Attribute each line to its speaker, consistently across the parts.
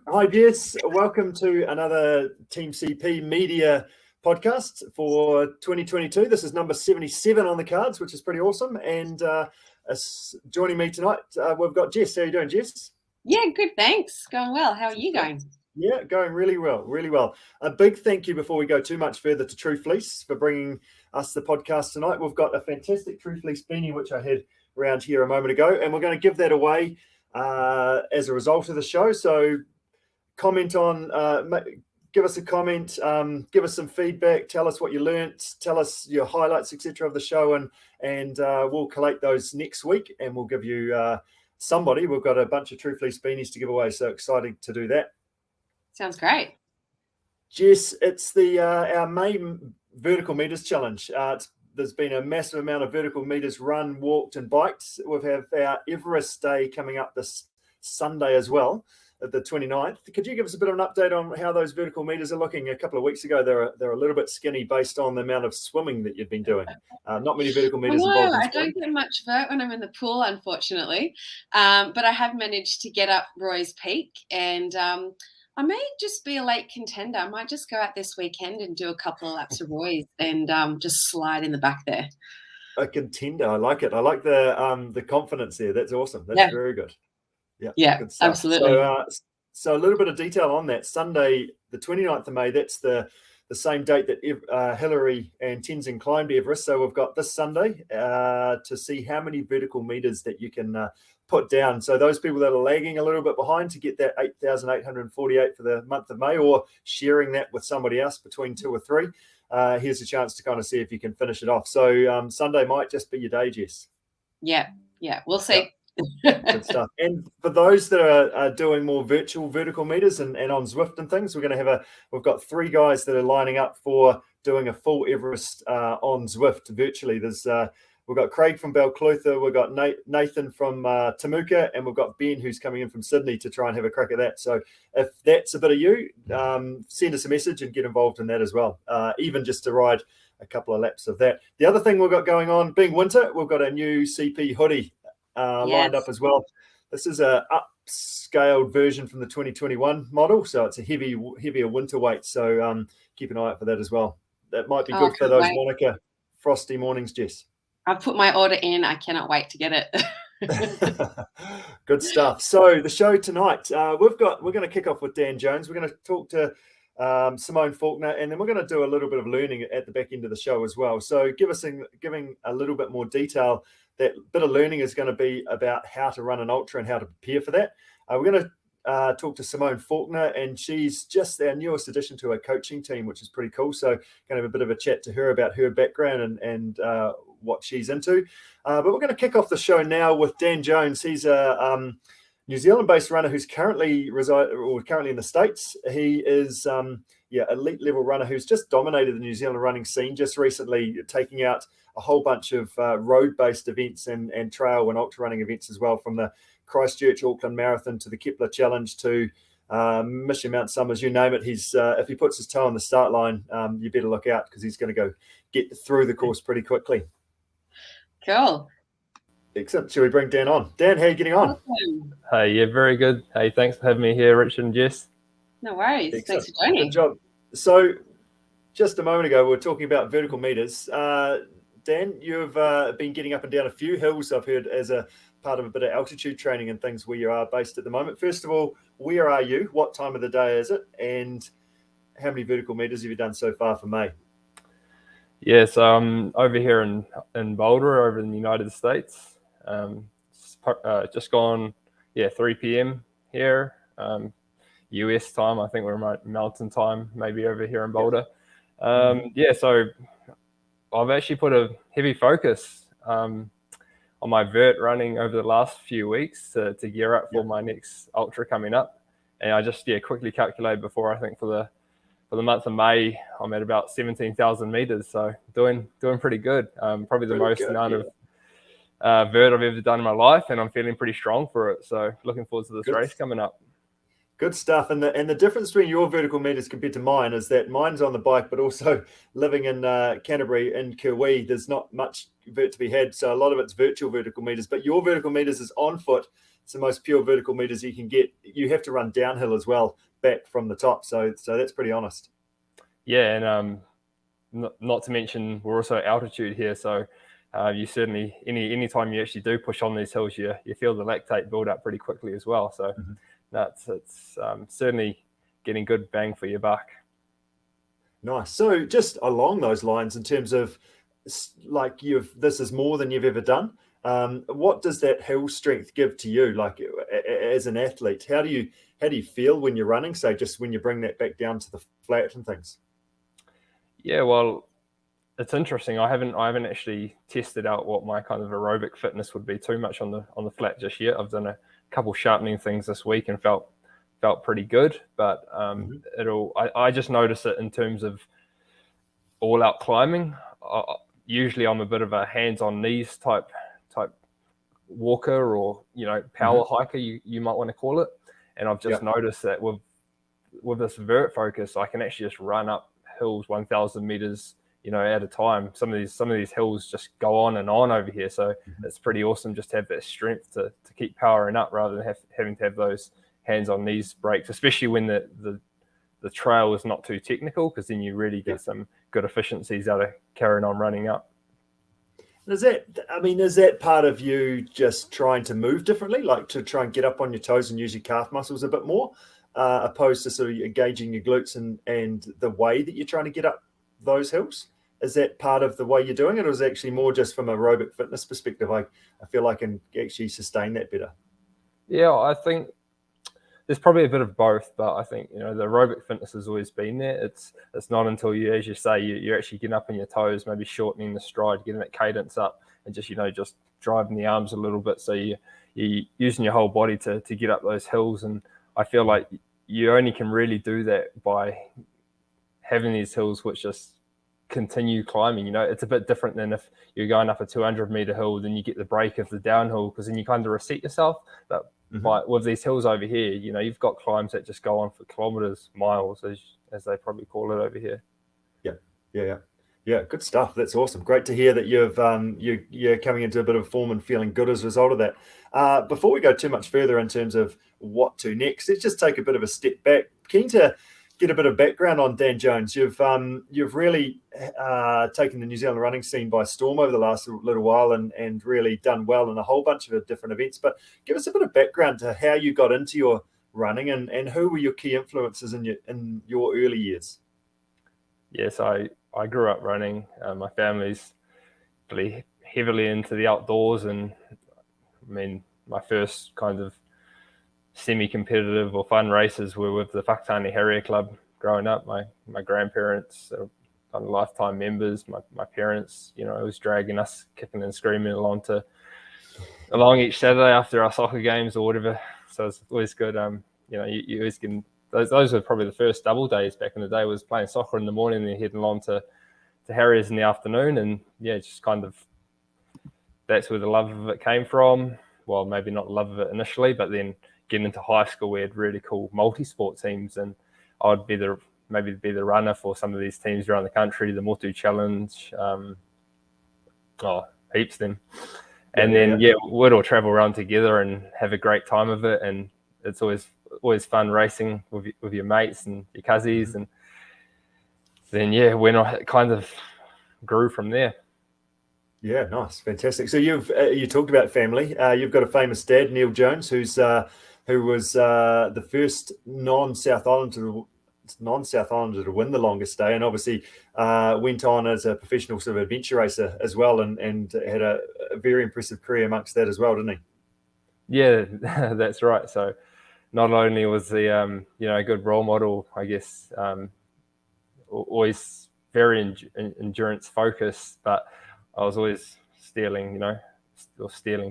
Speaker 1: Hi, Jess. Welcome to another Team CP Media podcast for 2022. This is number 77 on the cards, which is pretty awesome. And joining me tonight, we've got Jess. How are you doing, Jess?
Speaker 2: Yeah, good, thanks. Going well. How are you going?
Speaker 1: Yeah, going really well, really well. A big thank you before we go too much further to True Fleece for bringing us the podcast tonight. We've got a fantastic True Fleece beanie, which I had around here a moment ago, and we're going to give that away as a result of the show. So comment on, give us a comment, give us some feedback, tell us what you learnt, tell us your highlights, etc. of the show, and we'll collate those next week, and we'll give you somebody. We've got a bunch of True Fleece beanies to give away, so exciting to do that.
Speaker 2: Sounds great.
Speaker 1: Jess, it's the our main vertical meters challenge. There's been a massive amount of vertical meters run, walked, and biked. We'll have our Everest Day coming up this Sunday as well, the 29th. Could you give us a bit of an update on how those vertical meters are looking? A couple of weeks ago, they're a little bit skinny based on the amount of swimming that you've been doing. Not many vertical meters involved.
Speaker 2: I don't get much vert when I'm in the pool, unfortunately. But I have managed to get up Roy's Peak, and I may just be a late contender. I might just go out this weekend and do a couple of laps of Roy's and just slide in the back there.
Speaker 1: A contender, I like it. I like the confidence there. That's awesome. That's very good.
Speaker 2: Yeah,
Speaker 1: good stuff.
Speaker 2: Absolutely.
Speaker 1: So a little bit of detail on that. Sunday, the 29th of May, that's the same date that Hillary and Tenzin climbed Everest. So we've got this Sunday to see how many vertical meters that you can put down. So those people that are lagging a little bit behind to get that 8,848 for the month of May, or sharing that with somebody else between 2 or 3, here's a chance to kind of see if you can finish it off. So Sunday might just be your day, Jess.
Speaker 2: Yeah, we'll see.
Speaker 1: Good stuff. And for those that are doing more virtual vertical meters and on Zwift and things, we've got 3 guys that are lining up for doing a full Everest on Zwift virtually. We've got Craig from Balclutha, we've got Nathan from Temuka, and we've got Ben who's coming in from Sydney to try and have a crack at that. So if that's a bit of you, send us a message and get involved in that as well, even just to ride a couple of laps of that. The other thing we've got going on, being winter, we've got a new CP hoodie lined up as well. This is a upscaled version from the 2021 model, so it's a heavier winter weight. So keep an eye out for that as well. That might be good for those Monica frosty mornings, Jess.
Speaker 2: I've put my order in. I cannot wait to get it.
Speaker 1: Good stuff. So the show tonight, we're going to kick off with Dan Jones. We're going to talk to Simone Faulkner, and then we're going to do a little bit of learning at the back end of the show as well. So giving a little bit more detail. That bit of learning is going to be about how to run an ultra and how to prepare for that. We're going to talk to Simone Faulkner, and she's just our newest addition to our coaching team, which is pretty cool. So going to have a bit of a chat to her about her background and what she's into. But we're going to kick off the show now with Dan Jones. He's a New Zealand-based runner who's currently in the States. He is elite level runner who's just dominated the New Zealand running scene just recently, taking out a whole bunch of road-based events and trail and ultra running events as well, from the Christchurch Auckland Marathon to the Kepler Challenge to Mission Mount Summers, you name it. He's if he puts his toe on the start line, you better look out, because he's going to go get through the course pretty quickly.
Speaker 2: Cool.
Speaker 1: Excellent. Shall we bring Dan on? Dan, how are you getting on?
Speaker 2: Awesome.
Speaker 3: Hey, yeah, very good. Hey, thanks for having me here, Richard and Jess.
Speaker 2: No worries.
Speaker 1: Excellent.
Speaker 2: Thanks for joining.
Speaker 1: Good job. So just a moment ago, we were talking about vertical meters. Dan, you've been getting up and down a few hills, I've heard, as a part of a bit of altitude training and things where you are based at the moment. First of all, where are you? What time of the day is it? And how many vertical meters have you done so far for May?
Speaker 3: Yeah, so I'm over here in Boulder, over in the United States. Just gone, 3 p.m. here, US time. I think we're Mountain time, maybe over here in Boulder. So I've actually put a heavy focus on my vert running over the last few weeks to gear up for my next ultra coming up. And I just quickly calculated before, I think for the month of May, I'm at about 17,000 meters. So doing pretty good. Probably the most amount of vert I've ever done in my life, and I'm feeling pretty strong for it. So looking forward to this race coming up.
Speaker 1: Good stuff. And the difference between your vertical meters compared to mine is that mine's on the bike, but also living in Canterbury and Kirwee, there's not much vert to be had. So a lot of it's virtual vertical meters, but your vertical meters is on foot. it's the most pure vertical meters you can get. You have to run downhill as well, back from the top. So that's pretty honest.
Speaker 3: Yeah, and not to mention we're also altitude here, so you certainly any time you actually do push on these hills, you feel the lactate build up pretty quickly as well. So it's certainly getting good bang for your buck.
Speaker 1: Nice. So just along those lines, in terms of like this is more than you've ever done. What does that hill strength give to you, like as an athlete? How do you feel when you're running? So just when you bring that back down to the flat and things.
Speaker 3: Yeah, well, it's interesting. I haven't actually tested out what my kind of aerobic fitness would be too much on the flat just yet. I've done a couple sharpening things this week and felt pretty good, but I just notice it in terms of all out climbing. Usually I'm a bit of a hands on knees type walker, or power hiker, you might want to call it. And I've just noticed that with this vert focus, I can actually just run up hills 1,000 meters at a time. Some of these hills just go on and on over here, so it's pretty awesome just to have that strength to keep powering up rather than having to have those hands on knees breaks, especially when the trail is not too technical, because then you really get some good efficiencies out of carrying on running up.
Speaker 1: Is that part of you just trying to move differently, like to try and get up on your toes and use your calf muscles a bit more, opposed to sort of engaging your glutes and the way that you're trying to get up those hills? Is that part of the way you're doing it, or is it actually more just from an aerobic fitness perspective? I feel I can actually sustain that better.
Speaker 3: Yeah, I think there's probably a bit of both, but I think the aerobic fitness has always been there. It's not until you, as you say, you're actually getting up on your toes, maybe shortening the stride, getting that cadence up, and just just driving the arms a little bit. So you're using your whole body to get up those hills. And I feel like you only can really do that by having these hills which just continue climbing. It's a bit different than if you're going up a 200-meter hill, then you get the break of the downhill, because then you kind of reset yourself. But with these hills over here, you've got climbs that just go on for kilometers, miles, as they probably call it over here.
Speaker 1: Yeah, good stuff. That's awesome. Great to hear that you're coming into a bit of form and feeling good as a result of that. Before we go too much further in terms of what to next, let's just take a bit of a step back. Keen to get a bit of background on Dan Jones. You've really taken the New Zealand running scene by storm over the last little while and really done well in a whole bunch of different events. But give us a bit of background to how you got into your running and who were your key influences in your early years.
Speaker 3: Yes, I grew up running. My family's really heavily into the outdoors, and my first kind of semi-competitive or fun races were with the Whakatane Harrier Club growing up. My grandparents are kind of lifetime members. My parents, was dragging us kicking and screaming along each Saturday after our soccer games or whatever. So it's always good. You always can. Those were probably the first double days back in the day, was playing soccer in the morning and then heading along to Harriers in the afternoon. And just kind of that's where the love of it came from. Well, maybe not the love of it initially, but then getting into high school, we had really cool multi-sport teams, and I'd be the runner for some of these teams around the country, the Motu Challenge, heaps of them. And then we'd all travel around together and have a great time of it, and it's always fun racing with your mates and your cousins, and then when I kind of grew from there.
Speaker 1: Yeah, nice, fantastic. So you talked about family. You've got a famous dad, Neil Jones, who was the first non-South Islander to win the longest day, and obviously went on as a professional sort of adventure racer as well, and had a very impressive career amongst that as well, didn't he?
Speaker 3: Yeah, that's right. So not only was he a good role model, I guess, always very endurance focused, but I was always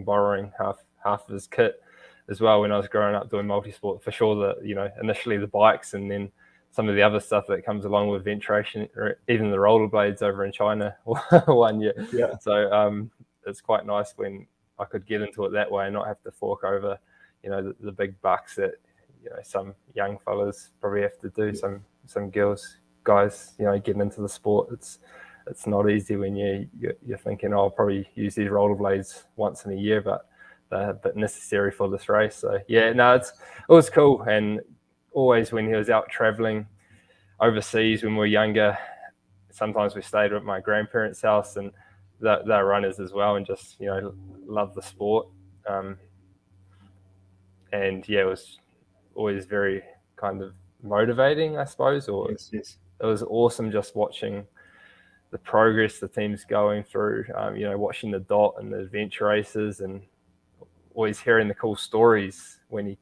Speaker 3: borrowing half of his kit as well when I was growing up doing multisport. For sure, initially the bikes, and then some of the other stuff that comes along with venturation, or even the rollerblades over in China one year. Yeah. So it's quite nice when I could get into it that way and not have to fork over, the big bucks that some young fellas probably have to do. Some guys, getting into the sport. It's not easy when you're thinking, I'll probably use these rollerblades once in a year, but a bit necessary for this race. So yeah, no, it was cool. And always when he was out traveling overseas when we were younger, sometimes we stayed at my grandparents' house, and they're runners as well, and just love the sport. And yeah, it was always very kind of motivating, I suppose. Or
Speaker 1: Yes.
Speaker 3: It was awesome just watching the progress the team's going through. Watching the dot and the adventure races, and always hearing the cool stories when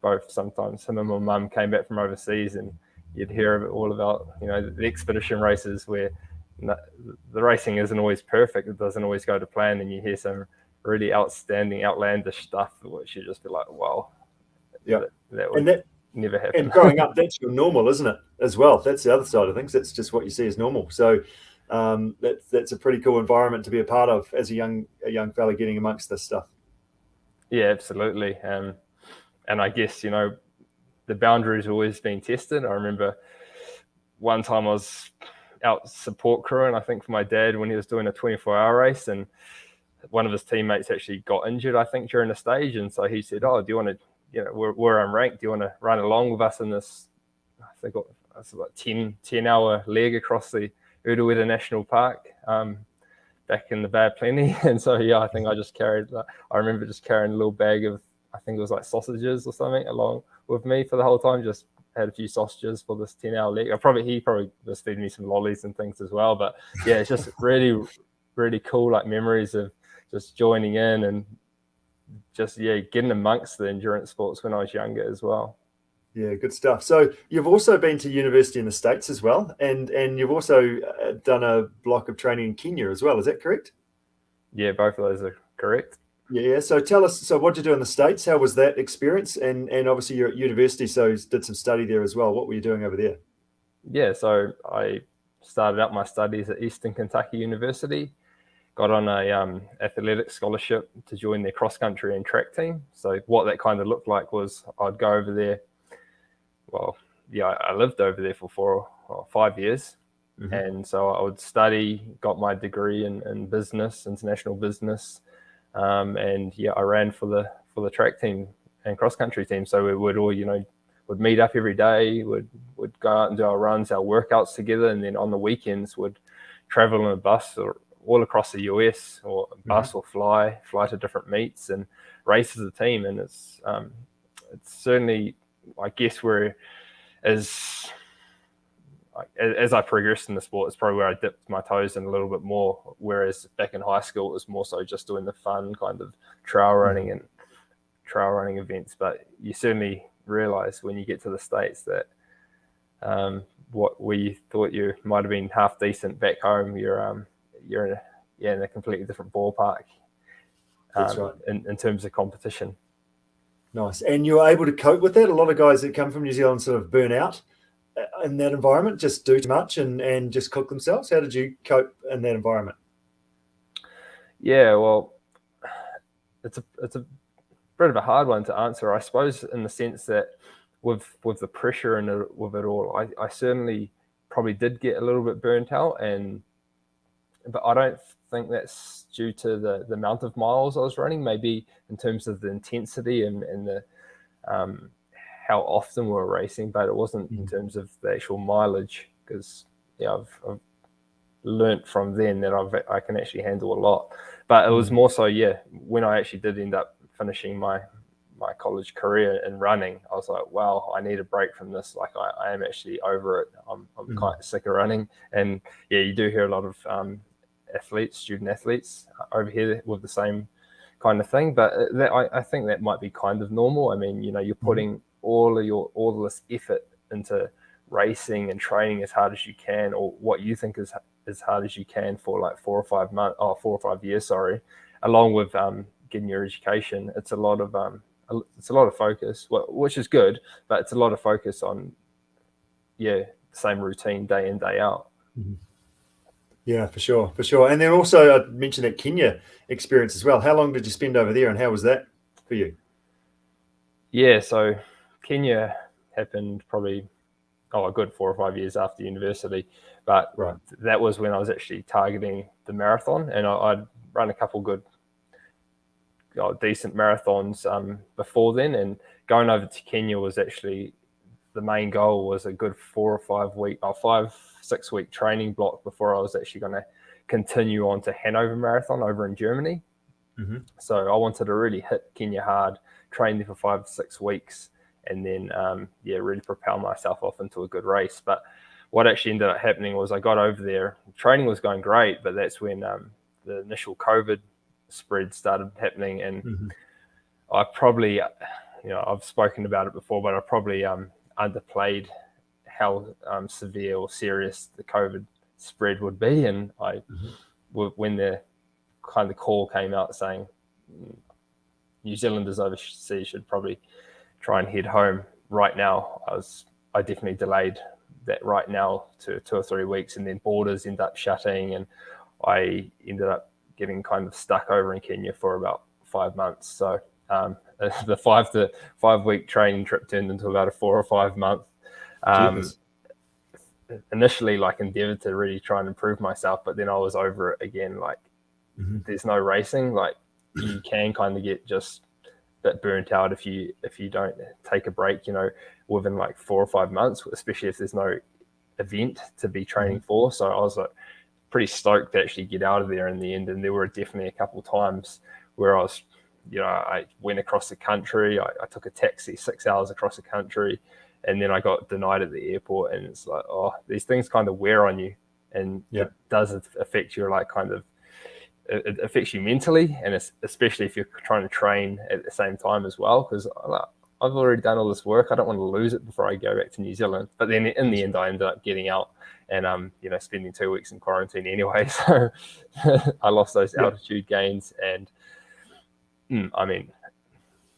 Speaker 3: both sometimes him and my mum came back from overseas, and you'd hear all about the expedition races where the racing isn't always perfect. It doesn't always go to plan, and you hear some really outstanding, outlandish stuff, which you just be like, wow,
Speaker 1: yeah,
Speaker 3: that would never happen.
Speaker 1: And growing up, that's your normal, isn't it? As well, that's the other side of things. That's just what you see as normal. So that's a pretty cool environment to be a part of as a young fella getting amongst this stuff.
Speaker 3: Yeah, absolutely. And I guess the boundaries always been tested. I remember one time I was out support crewing, I think, for my dad when he was doing a 24-hour race, and one of his teammates actually got injured, I think, during the stage. And so he said, "Oh, do you want to, we're unranked. Do you want to run along with us in this?" I think it's about 10-hour leg across the Uruweta National Park back in the Bad Plenty. And so I think I remember just carrying a little bag of, I think it was like sausages or something, along with me for the whole time. Just had a few sausages for this 10-hour leg. He probably was feeding me some lollies and things as well. But yeah, it's just really, really cool, like memories of just joining in and just getting amongst the endurance sports when I was younger as well.
Speaker 1: Yeah, good stuff. So you've also been to university in the States as well, and you've also done a block of training in Kenya as well. Is that correct?
Speaker 3: Yeah, both of those are correct.
Speaker 1: Yeah. So tell us, so what did you do in the States? How was that experience? And obviously you're at university, so you did some study there as well. What were you doing over there?
Speaker 3: Yeah, so I started out my studies at Eastern Kentucky University, got on a athletic scholarship to join their cross-country and track team. So what that kind of looked like was I'd go over there. Well, yeah, I lived over there for 4 or 5 years. Mm-hmm. And so I would study, got my degree in business, international business. And yeah, I ran for the track team and cross-country team. So we would all, would meet up every day, would go out and do our runs, our workouts together. And then on the weekends would travel in a bus or all across the US, or bus or fly to different meets and race as a team. And it's certainly, I guess, where as I progressed in the sport, it's probably where I dipped my toes in a little bit more. Whereas back in high school, it was more so just doing the fun kind of trail running events. But you certainly realize when you get to the States that what we thought you might have been half decent back home, you're in a completely different ballpark.
Speaker 1: That's right.
Speaker 3: In terms of competition.
Speaker 1: Nice. And you're able to cope with that? A lot of guys that come from New Zealand sort of burn out in that environment, just do too much and just cook themselves. How did you cope in that environment?
Speaker 3: Yeah, well, it's a bit of a hard one to answer, I suppose, in the sense that with the pressure and with it all, I certainly probably did get a little bit burnt out, but I don't think that's due to the amount of miles I was running. Maybe in terms of the intensity and the how often we were racing, but it wasn't in terms of the actual mileage, because I've learnt from then that I can actually handle a lot. But it was more so, when I actually did end up finishing my college career in running, I was like, wow, I need a break from this. Like I am actually over it. I'm quite sick of running. And yeah, you do hear a lot of student athletes over here with the same kind of thing. But I think that might be kind of normal. I mean, you're putting all of this effort into racing and training as hard as you can, or what you think is as hard as you can for like 4 or 5 years, along with getting your education. It's a lot of focus, which is good, but it's a lot of focus on the same routine day in, day out.
Speaker 1: Yeah, for sure. And then also I mentioned that Kenya experience as well. How long did you spend over there, and how was that for you?
Speaker 3: Yeah, so Kenya happened probably a good 4 or 5 years after university, but that was when I was actually targeting the marathon, and I'd run a couple good decent marathons before then, and going over to Kenya was actually the main goal. Was a good 5-6 week training block before I was actually going to continue on to Hanover Marathon over in Germany.
Speaker 1: Mm-hmm.
Speaker 3: So I wanted to really hit Kenya hard, train there for 5-6 weeks, and then really propel myself off into a good race. But what actually ended up happening was I got over there, training was going great, but that's when the initial COVID spread started happening, and I probably, I've spoken about it before, but I probably underplayed how severe or serious the COVID spread would be, and when the kind of call came out saying New Zealanders overseas should probably try and head home right now, I definitely delayed that right now to 2 or 3 weeks, and then borders ended up shutting, and I ended up getting kind of stuck over in Kenya for about 5 months. So the 5 week training trip turned into about a 4 or 5 month. Initially, endeavored to really try and improve myself, but then I was over it again. There's no racing. You can kind of get just a bit burnt out if you don't take a break, within 4 or 5 months, especially if there's no event to be training for. So I was pretty stoked to actually get out of there in the end. And there were definitely a couple of times where I was, I went across the country. I took a taxi 6 hours across the country, and then I got denied at the airport. And it's these things kind of wear on you, and it does affect your it affects you mentally, and especially if you're trying to train at the same time as well, because I've already done all this work. I don't want to lose it before I go back to New Zealand. But then in the end, I ended up getting out and spending 2 weeks in quarantine anyway. So I lost those altitude gains, and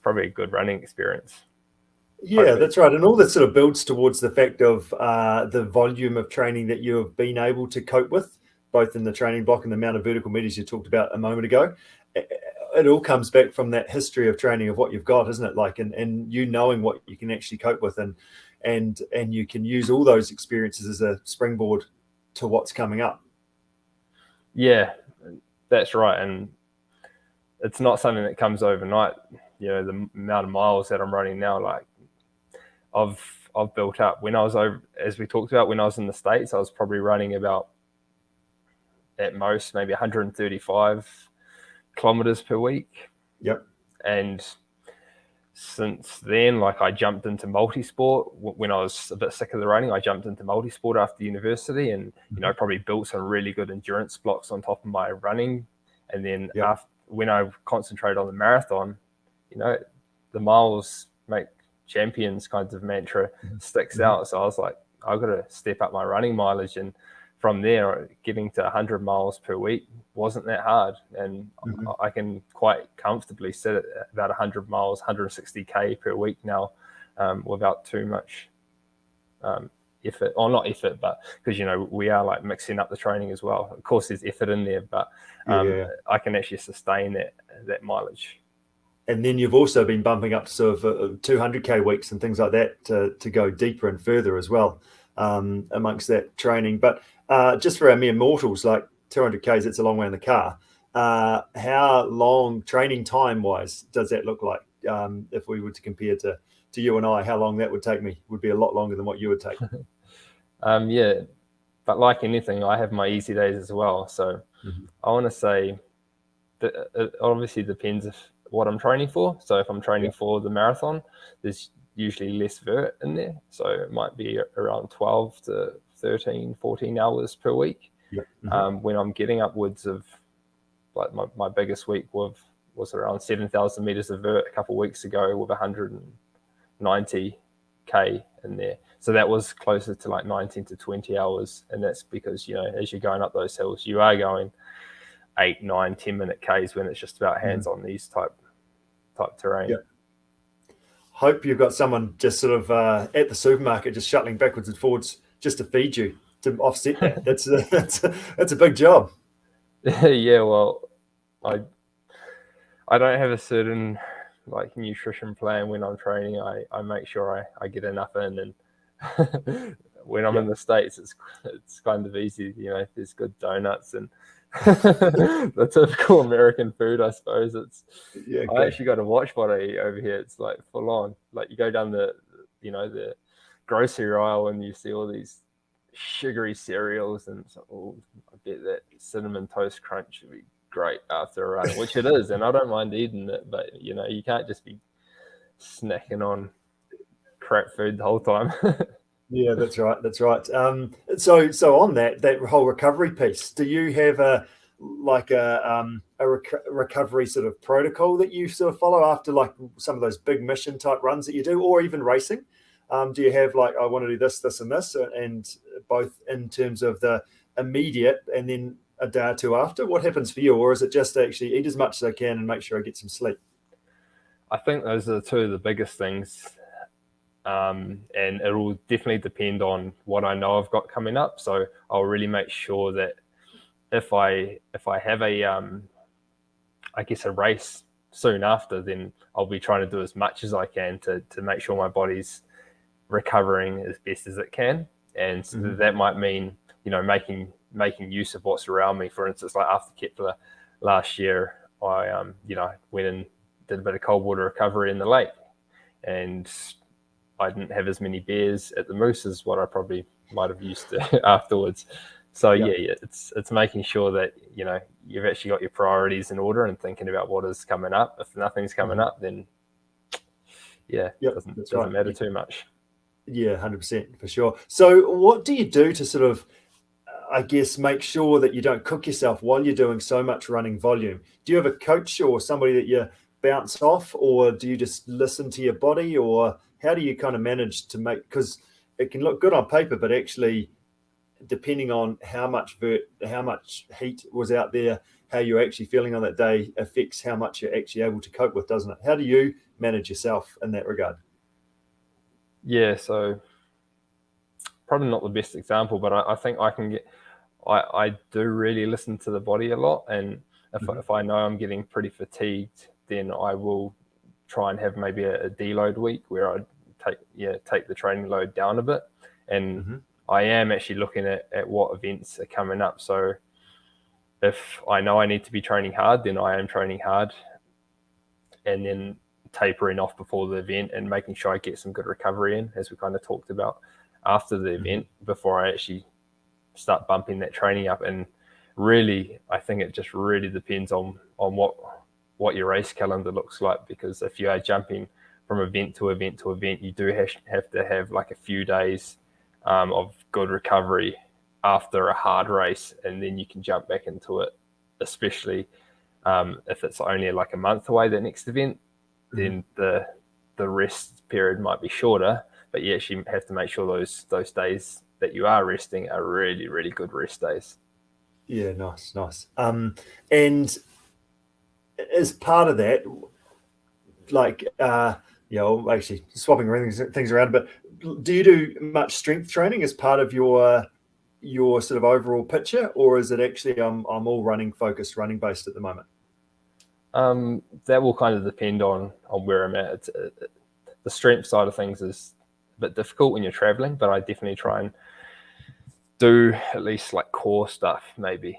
Speaker 3: probably a good running experience.
Speaker 1: Yeah,
Speaker 3: Hopefully.
Speaker 1: that's right. And all that sort of builds towards the fact of the volume of training that you have been able to cope with, both in the training block and the amount of vertical meters you talked about a moment ago. It all comes back from that history of training of what you've got, isn't it? And you knowing what you can actually cope with, and you can use all those experiences as a springboard to what's coming up.
Speaker 3: Yeah, that's right. And it's not something that comes overnight. The amount of miles that I'm running now, I've built up. When I was over, as we talked about, when I was in the States, I was probably running about, at most, maybe 135 kilometers per week.
Speaker 1: Yep.
Speaker 3: And since then, I jumped into multi-sport. When I was a bit sick of the running, I jumped into multi-sport after university, and probably built some really good endurance blocks on top of my running. And then when I concentrated on the marathon, the miles make champions kinds of mantra sticks out. So I was like, I've got to step up my running mileage, and from there, getting to 100 miles per week wasn't that hard. And I can quite comfortably sit at about 100 miles, 160K per week now, without too much effort. Or not effort, but because, we are mixing up the training as well. Of course, there's effort in there, but I can actually sustain that mileage.
Speaker 1: And then you've also been bumping up to sort of 200K weeks and things like that to go deeper and further as well amongst that training. But just for our mere mortals, 200Ks, it's a long way in the car. How long training time-wise does that look like? If we were to compare to you and I, how long that would take me would be a lot longer than what you would take.
Speaker 3: Yeah, but like anything, I have my easy days as well. So I want to say that it obviously depends what I'm training for. So if I'm training for the marathon, there's usually less vert in there. So it might be around 12 to 13, 14 hours per week. When I'm getting upwards of, my biggest week was around 7,000 meters of vert a couple of weeks ago with 190K in there. So that was closer to 19 to 20 hours. And that's because, as you're going up those hills, you are going 8, 9, 10-minute Ks when it's just about hands-on these type terrain.
Speaker 1: Hope you've got someone just sort of at the supermarket just shuttling backwards and forwards just to feed you to offset that. That's a big job.
Speaker 3: Yeah, well, I don't have a certain nutrition plan when I'm training. I make sure I get enough in, and when I'm in the States, it's kind of easy. There's good donuts and The typical American food, I suppose.
Speaker 1: Yeah,
Speaker 3: I actually got to watch what I eat over here. It's like full on. Like you go down the grocery aisle and you see all these sugary cereals, and it's like, oh, I bet that cinnamon toast crunch would be great after a run, which it is, and I don't mind eating it. But you can't just be snacking on crap food the whole time.
Speaker 1: Yeah, that's right. That's right. So on that whole recovery piece, do you have a recovery sort of protocol that you sort of follow after like some of those big mission type runs that you do, or even racing? Do you have like, I want to do this, this, and this, and both in terms of the immediate and then a day or two after? What happens for you, or is it just actually eat as much as I can and make sure I get some sleep?
Speaker 3: I think those are two of the biggest things. And it will definitely depend on what I know I've got coming up. So I'll really make sure that if I have a race soon after, then I'll be trying to do as much as I can to make sure my body's recovering as best as it can. And so that might mean, making use of what's around me. For instance, like after Kepler last year, I went and did a bit of cold water recovery in the lake, and I didn't have as many beers at the Moose as what I probably might have used to afterwards. So it's making sure that you've actually got your priorities in order and thinking about what is coming up. If nothing's coming up, then it doesn't matter too much.
Speaker 1: Yeah, 100% for sure. So what do you do to sort of, I guess, make sure that you don't cook yourself while you're doing so much running volume? Do you have a coach or somebody that you bounce off, or do you just listen to your body, or how do you kind of manage to make, because it can look good on paper, but actually depending on how much heat was out there, how you're actually feeling on that day affects how much you're actually able to cope with, doesn't it? How do you manage yourself in that regard?
Speaker 3: Yeah, so probably not the best example, but I think I do really listen to the body a lot. And if I know I'm getting pretty fatigued, then I will try and have maybe a deload week where I take the training load down a bit. And I am actually looking at what events are coming up. So if I know I need to be training hard, then I am training hard, and then tapering off before the event and making sure I get some good recovery in, as we kind of talked about after the event, before I actually start bumping that training up. And really, I think it just really depends on what your race calendar looks like, because if you are jumping from event to event to event, you do have to have like a few days of good recovery after a hard race, and then you can jump back into it, especially if it's only like a month away, the next event. Then the rest period might be shorter, but you actually have to make sure those days that you are resting are really, really good rest days.
Speaker 1: Yeah, nice. And as part of that, like actually swapping things around, but do you do much strength training as part of your sort of overall picture, or is it actually I'm all running based at the moment?
Speaker 3: That will kind of depend on where I'm at. The strength side of things is a bit difficult when you're traveling, but I definitely try and do at least like core stuff. Maybe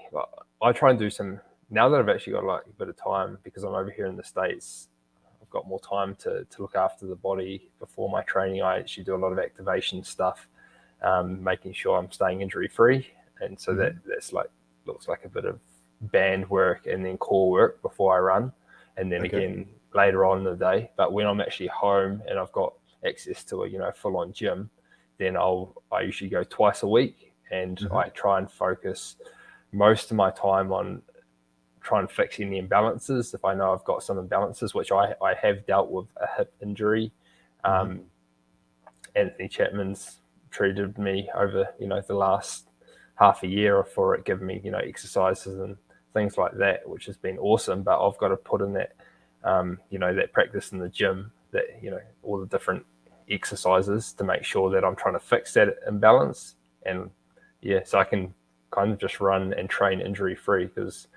Speaker 3: I try and do some, now that I've actually got like a bit of time, because I'm over here in the States, I've got more time to look after the body before my training. I actually do a lot of activation stuff, making sure I'm staying injury free, and so that's like looks like a bit of band work and then core work before I run, and then again later on in the day. But when I'm actually home and I've got access to a full on gym, then I usually go twice a week, and I try and focus most of my time on trying to fix any imbalances. If I know I've got some imbalances, which I have dealt with a hip injury. Anthony Chapman's treated me over the last half a year for it, giving me exercises and things like that, which has been awesome. But I've got to put in that that practice in the gym, that all the different exercises to make sure that I'm trying to fix that imbalance. And so I can kind of just run and train injury free, because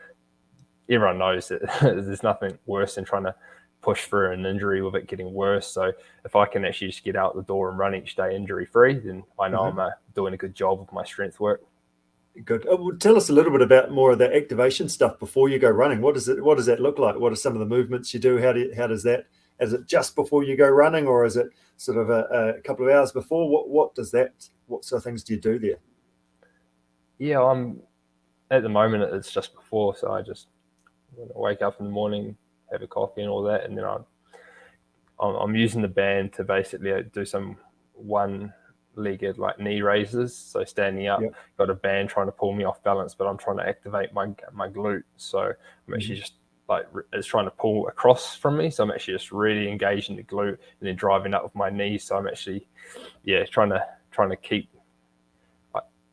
Speaker 3: everyone knows that there's nothing worse than trying to push through an injury with it getting worse. So if I can actually just get out the door and run each day injury free, then I know I'm doing a good job with my strength work.
Speaker 1: Good. Well, tell us a little bit about more of the activation stuff before you go running. What does that look like? What are some of the movements you do? How does that? Is it just before you go running, or is it sort of a couple of hours before? What sort of things do you do there?
Speaker 3: Yeah, at the moment it's just before, so I just wake up in the morning, have a coffee and all that, and then I'm using the band to basically do some one-legged like knee raises. So standing up, got a band trying to pull me off balance, but I'm trying to activate my glute. So I'm actually just like it's trying to pull across from me. So I'm actually just really engaging the glute and then driving up with my knees. So I'm actually trying to keep.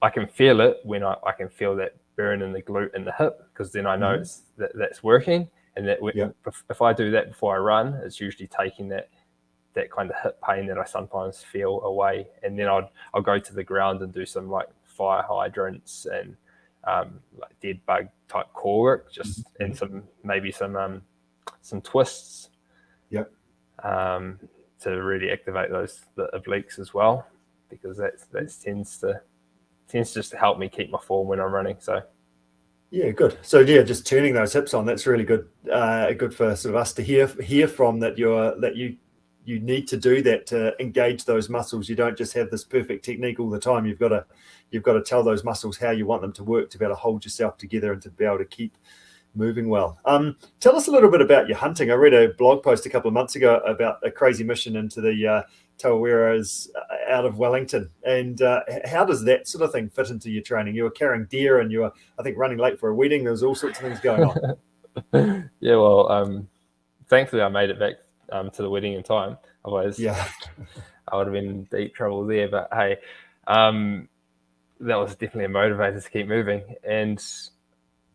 Speaker 3: I can feel it when I can feel that burn in the glute and the hip, because then I know that's working. And that if I do that before I run, it's usually taking that kind of hip pain that I sometimes feel away. And then I'll go to the ground and do some like fire hydrants and like dead bug type core work, and some twists.
Speaker 1: Yep.
Speaker 3: To really activate the obliques as well, because that tends just to help me keep my form when I'm running. So.
Speaker 1: Yeah, good. So yeah, just turning those hips on, that's really good. Good for sort of us to hear from that you need to do that to engage those muscles. You don't just have this perfect technique all the time. You've got to tell those muscles how you want them to work to be able to hold yourself together and to be able to keep moving well. Tell us a little bit about your hunting. I read a blog post a couple of months ago about a crazy mission into the Tawaras out of Wellington, and how does that sort of thing fit into your training? You were carrying deer, and you were, I think, running late for a wedding. There was all sorts of things going on.
Speaker 3: Yeah, well, thankfully I made it back to the wedding in time. Otherwise, I would have been in deep trouble there. But hey, that was definitely a motivator to keep moving. And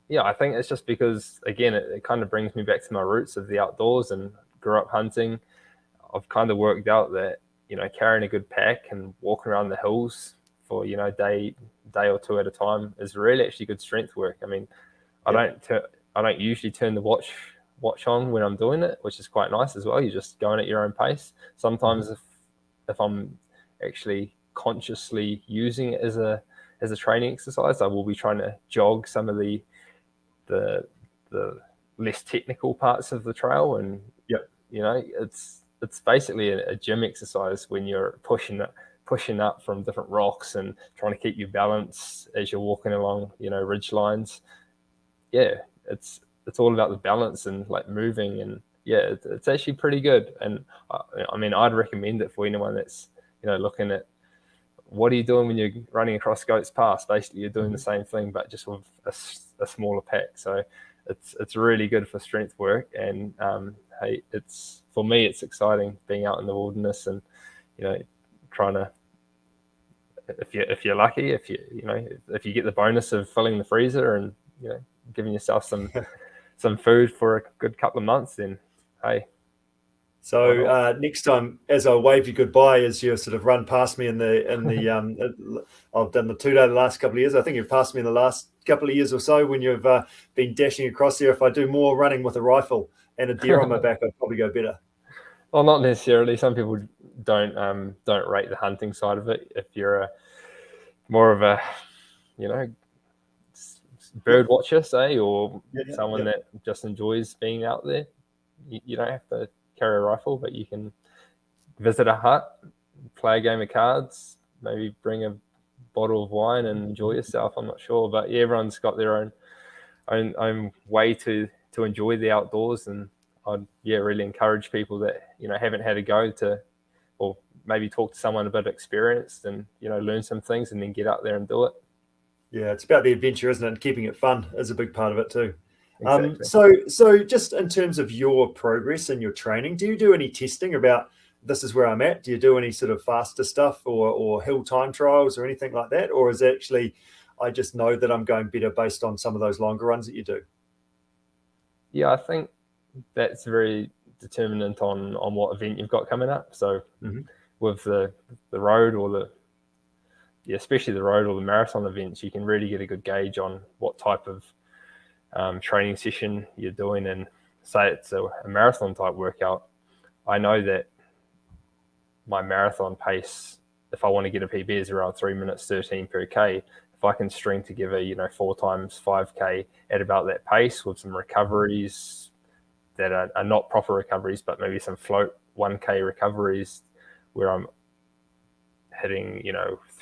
Speaker 3: yeah, I think it's just because, again, it kind of brings me back to my roots of the outdoors and grew up hunting. I've kind of worked out that, carrying a good pack and walking around the hills for, day or two at a time is really actually good strength work. I mean, I don't usually turn the watch on when I'm doing it, which is quite nice as well. You're just going at your own pace. Sometimes if I'm actually consciously using it as a training exercise, I will be trying to jog some of the less technical parts of the trail, and it's basically a gym exercise when you're pushing up from different rocks and trying to keep your balance as you're walking along, ridge lines. Yeah, it's all about the balance and like moving, and it's actually pretty good. And I mean, I'd recommend it for anyone that's looking at what are you doing when you're running across Goats Pass. Basically, you're doing the same thing, but just with a smaller pack. So it's really good for strength work. And hey, for me, it's exciting being out in the wilderness and trying to. If you're lucky, if you get the bonus of filling the freezer and giving yourself some food for a good couple of months, then hey.
Speaker 1: So next time, as I wave you goodbye, as you sort of run past me in the I've done the 2-day the last couple of years. I think you've passed me in the last couple of years or so when you've been dashing across there. If I do more running with a rifle and a deer on my back, I'd probably go better.
Speaker 3: Well, not necessarily. Some people don't rate the hunting side of it. If you're more of a bird watcher, say, or someone that just enjoys being out there, you don't have to carry a rifle, but you can visit a hut, play a game of cards, maybe bring a bottle of wine and enjoy yourself. I'm not sure, but everyone's got their own way to enjoy the outdoors, and I'd really encourage people that haven't had a go to, or maybe talk to someone a bit experienced and learn some things and then get out there and do it.
Speaker 1: Yeah, it's about the adventure, isn't it? And keeping it fun is a big part of it too.
Speaker 3: Exactly.
Speaker 1: So just in terms of your progress and your training, do you do any testing about this is where I'm at? Do you do any sort of faster stuff or hill time trials or anything like that? Or is it actually, I just know that I'm going better based on some of those longer runs that you do?
Speaker 3: Yeah, I think that's very determinant on what event you've got coming up. So with the road or especially the road or the marathon events, you can really get a good gauge on what type of training session you're doing. And say it's a marathon type workout, I know that my marathon pace, if I want to get a PB, is around 3 minutes 13 per K. If if I can string together, 4 times 5K at about that pace with some recoveries that are not proper recoveries, but maybe some float 1K recoveries where I'm hitting,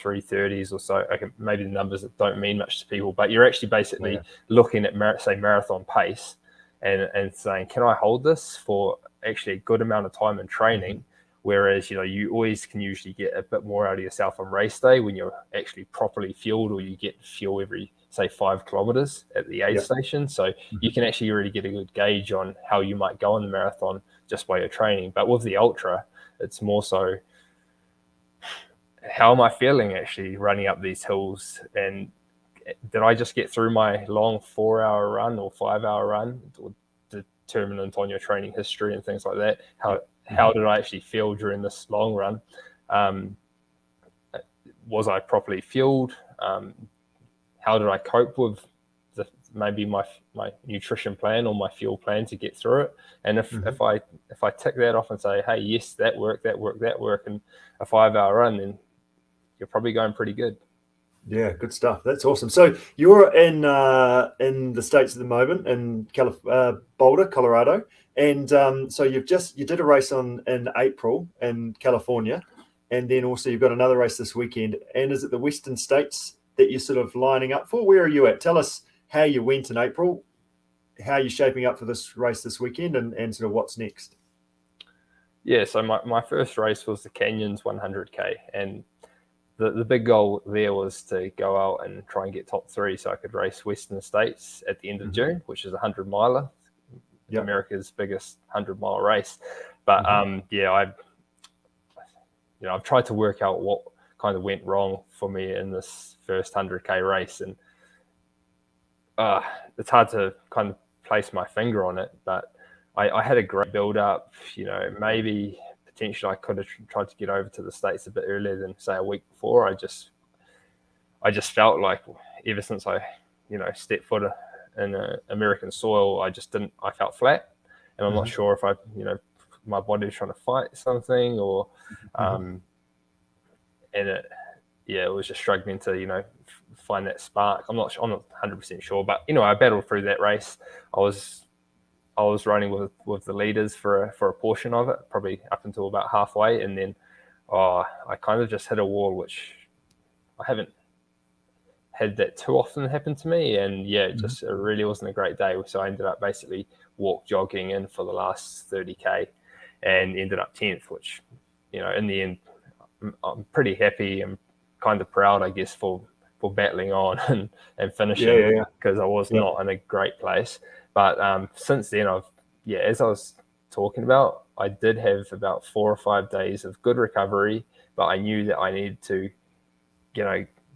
Speaker 3: 3:30s or so. Okay, maybe the numbers that don't mean much to people, but you're actually basically looking at, say, marathon pace and saying, can I hold this for actually a good amount of time in training? Whereas, you always can usually get a bit more out of yourself on race day when you're actually properly fueled, or you get fuel every, say, 5 kilometers at the aid station. So you can actually really get a good gauge on how you might go in the marathon just by your training. But with the ultra, it's more so, how am I feeling actually running up these hills? And did I just get through my long 4-hour run or 5-hour run, or determinant on your training history and things like that? How did I actually feel during this long run? Was I properly fueled? How did I cope with maybe my nutrition plan or my fuel plan to get through it? And if I tick that off and say, hey, yes, that worked, and a 5-hour run, then you're probably going pretty good. Yeah,
Speaker 1: good stuff. That's awesome. So you're in the States at the moment, in Boulder, Colorado, and so you did a race in April in California, and then also you've got another race this weekend. And is it the Western States that you're sort of lining up for? Where are you at? Tell us how you went in April, how you're shaping up for this race this weekend, and sort of what's next.
Speaker 3: Yeah, so my first race was the Canyons 100K, and the big goal there was to go out and try and get top 3 so I could race Western States at the end of June, which is a 100-miler, America's biggest 100-mile race. But I've tried to work out what kind of went wrong for me in this first 100K race, and it's hard to kind of place my finger on it, but I had a great build up. Maybe potentially I could have tried to get over to the States a bit earlier than, say, a week before. I just felt like ever since I stepped foot in American soil, I felt flat, and I'm not sure if my body was trying to fight something, or and it was just struggling to find that spark. I'm not 100% sure, but I battled through that race. I was running with the leaders for a portion of it, probably up until about halfway, and then I kind of just hit a wall, which I haven't had that too often happen to me, and it really wasn't a great day. So I ended up basically jogging in for the last 30K, and ended up 10th, which in the end I'm pretty happy and kind of proud, I guess, for battling on and finishing, because I was not in a great place. But since then, as I was talking about, I did have about 4 or 5 days of good recovery, but I knew that I needed to,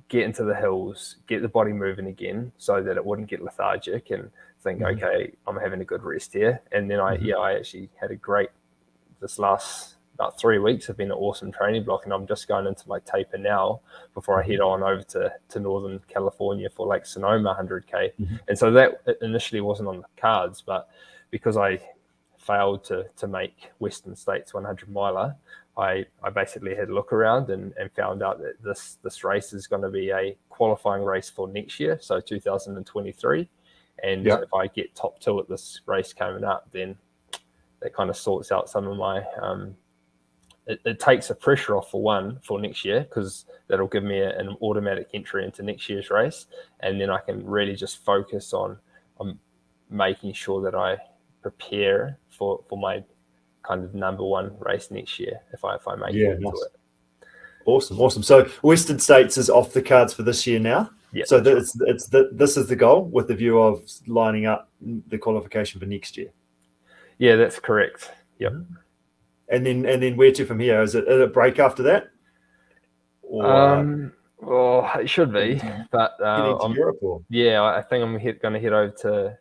Speaker 3: get into the hills, get the body moving again, so that it wouldn't get lethargic, and think, okay, I'm having a good rest here. And then I actually had this last about 3 weeks have been an awesome training block, and I'm just going into my taper now before I head on over to Northern California for Lake Sonoma 100K. And so that initially wasn't on the cards, but because I failed to make Western States 100-miler, I basically had a look around and found out that this race is going to be a qualifying race for next year, so 2023. And if I get top 2 at this race coming up, then that kind of sorts out some of my it takes the pressure off for next year, because that'll give me an automatic entry into next year's race, and then I can really just focus on making sure that I prepare for my kind of number 1 race next year if I make it into it.
Speaker 1: Awesome. So Western States is off the cards for this year now.
Speaker 3: Yeah.
Speaker 1: So this is the goal, with the view of lining up the qualification for next year. Yeah,
Speaker 3: that's correct. Yep.
Speaker 1: And then where to from here? Is it a break after that?
Speaker 3: Or, it should be, but
Speaker 1: to Europe, or?
Speaker 3: I think I'm going to head over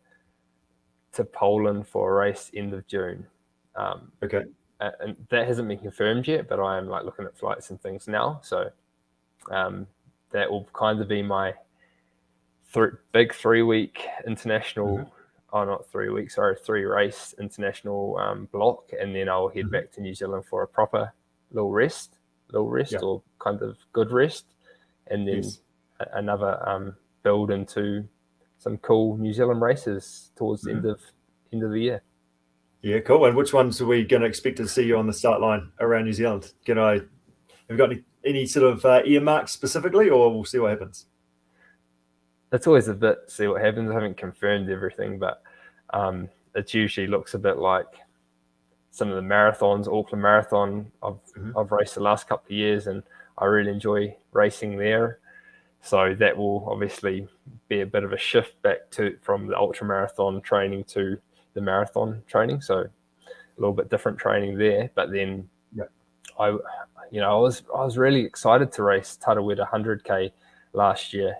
Speaker 3: to Poland for a race end of June.
Speaker 1: Okay.
Speaker 3: And that hasn't been confirmed yet, but I am looking at flights and things now. So that will kind of be my big 3-week international. Oh, not 3 weeks, sorry, 3 race international block, and then I'll head back to New Zealand for a proper little rest or kind of good rest, and then another build into some cool New Zealand races towards the end of the year.
Speaker 1: Yeah, cool. And which ones are we going to expect to see you on the start line around New Zealand? Have you got any sort of earmarks specifically, or we'll see what happens?
Speaker 3: It's always a bit see what happens. I haven't confirmed everything, but it usually looks a bit like some of the marathons. Auckland Marathon, I've raced the last couple of years, and I really enjoy racing there. So that will obviously be a bit of a shift back from the ultra marathon training to the marathon training. So a little bit different training there. But then I was really excited to race Tarawera 100K last year.